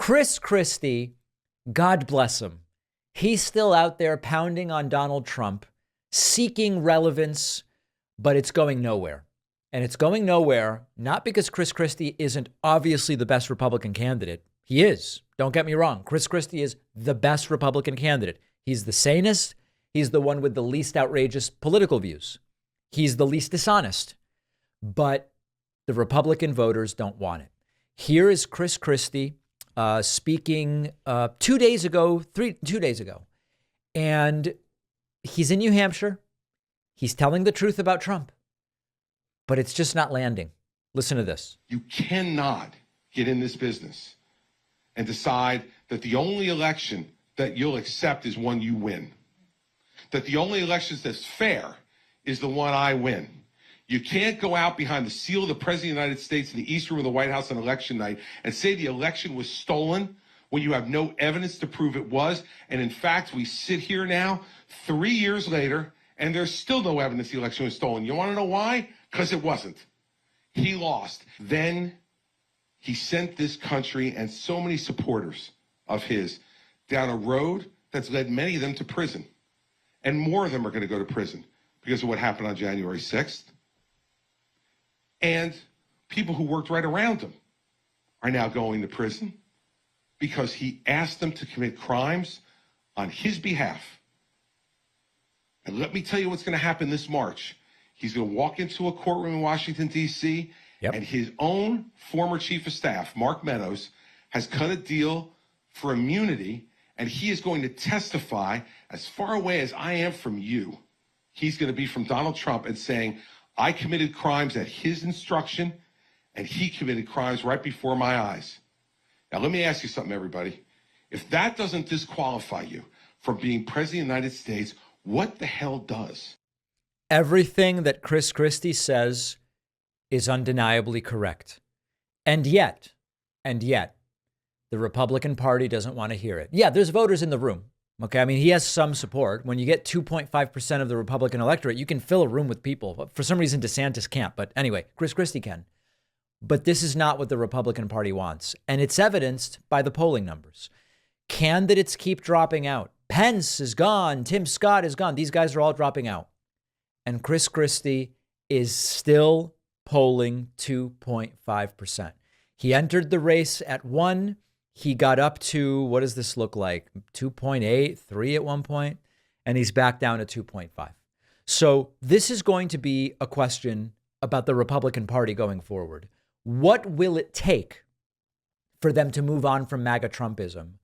Chris Christie, God bless him. He's still out there pounding on Donald Trump, seeking relevance, but it's going nowhere. And it's going nowhere, not because Chris Christie isn't obviously the best Republican candidate. He is. Don't get me wrong. Chris Christie is the best Republican candidate. He's the sanest. He's the one with the least outrageous political views. He's the least dishonest. But the Republican voters don't want it. Here is Chris Christie speaking 2 days ago, 2 days ago. And he's in New Hampshire. He's telling the truth about Trump. But it's just not landing. Listen to this. You cannot get in this business and decide that the only election that you'll accept is one you win. That the only election that's fair is the one I win. You can't go out behind the seal of the President of the United States in the East Room of the White House on election night and say the election was stolen when you have no evidence to prove it was. And in fact, we sit here now 3 years later and there's still no evidence the election was stolen. You want to know why? Because it wasn't. He lost. Then he sent this country and so many supporters of his down a road that's led many of them to prison. And more of them are going to go to prison because of what happened on January 6th. And people who worked right around him are now going to prison because he asked them to commit crimes on his behalf. And let me tell you what's going to happen this March. He's going to walk into a courtroom in Washington, D.C., and his own former chief of staff, Mark Meadows, has cut a deal for immunity, and he is going to testify as far away as I am from you. He's going to be from Donald Trump and saying, I committed crimes at his instruction, and he committed crimes right before my eyes. Now, let me ask you something, everybody. If that doesn't disqualify you from being president of the United States, what the hell does? Everything that Chris Christie says is undeniably correct. And yet, the Republican Party doesn't want to hear it. Yeah, there's voters in the room. Okay, I mean, he has some support. When you get 2.5% of the Republican electorate, you can fill a room with people. For some reason, DeSantis can't. But anyway, Chris Christie can. But this is not what the Republican Party wants. And it's evidenced by the polling numbers. Candidates keep dropping out. Pence is gone. Tim Scott is gone. These guys are all dropping out. And Chris Christie is still polling 2.5%. He entered the race at 1. He got up to, what does this look like? 2.8, 3 at one point, and he's back down to 2.5. So this is going to be a question about the Republican Party going forward. What will it take for them to move on from MAGA Trumpism?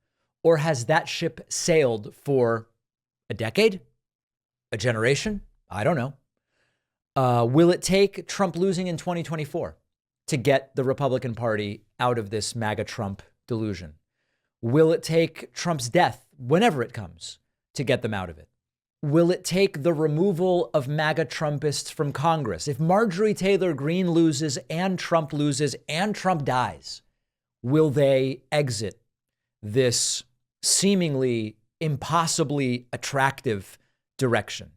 Or has that ship sailed for a decade? A generation? I don't know. Will it take Trump losing in 2024 to get the Republican Party out of this MAGA Trump delusion? Will it take Trump's death, whenever it comes, to get them out of it? Will it take the removal of MAGA Trumpists from Congress? If Marjorie Taylor Greene loses and Trump dies, will they exit this seemingly impossibly attractive direction?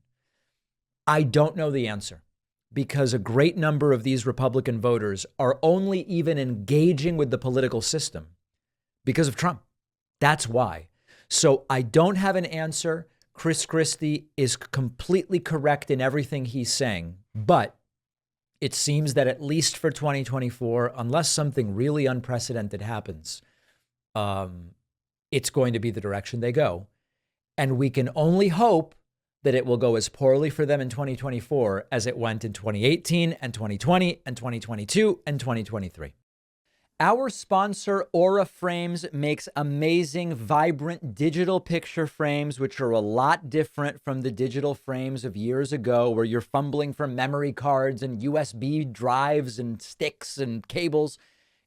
I don't know the answer, because a great number of these Republican voters are only even engaging with the political system because of Trump. That's why. So I don't have an answer. Chris Christie is completely correct in everything he's saying, but it seems that at least for 2024, unless something really unprecedented happens, it's going to be the direction they go. And we can only hope that it will go as poorly for them in 2024 as it went in 2018 and 2020 and 2022 and 2023. Our sponsor, Aura Frames, makes amazing, vibrant digital picture frames, which are a lot different from the digital frames of years ago, where you're fumbling for memory cards and USB drives and sticks and cables.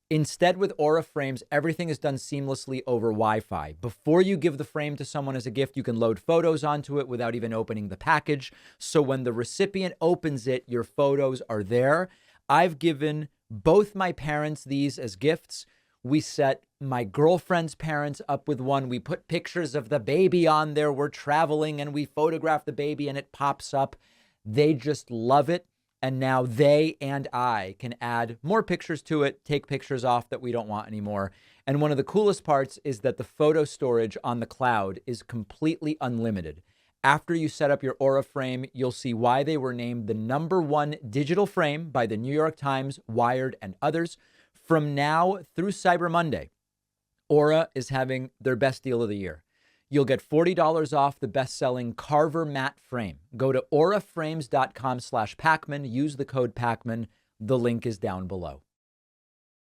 Instead, with Aura Frames, everything is done seamlessly over Wi-Fi. Before you give the frame to someone as a gift, you can load photos onto it without even opening the package. So when the recipient opens it, your photos are there. I've given both my parents these as gifts. We set my girlfriend's parents up with one. We put pictures of the baby on there. We're traveling and we photograph the baby and it pops up. They just love it. And now they and I can add more pictures to it, take pictures off that we don't want anymore. And one of the coolest parts is that the photo storage on the cloud is completely unlimited. After you set up your Aura frame, you'll see why they were named the #1 digital frame by the New York Times, Wired, and others. From now through Cyber Monday, Aura is having their best deal of the year. You'll get $40 off the best-selling Carver matte frame. Go to auraframes.com/Pacman. Use the code Pacman. The link is down below.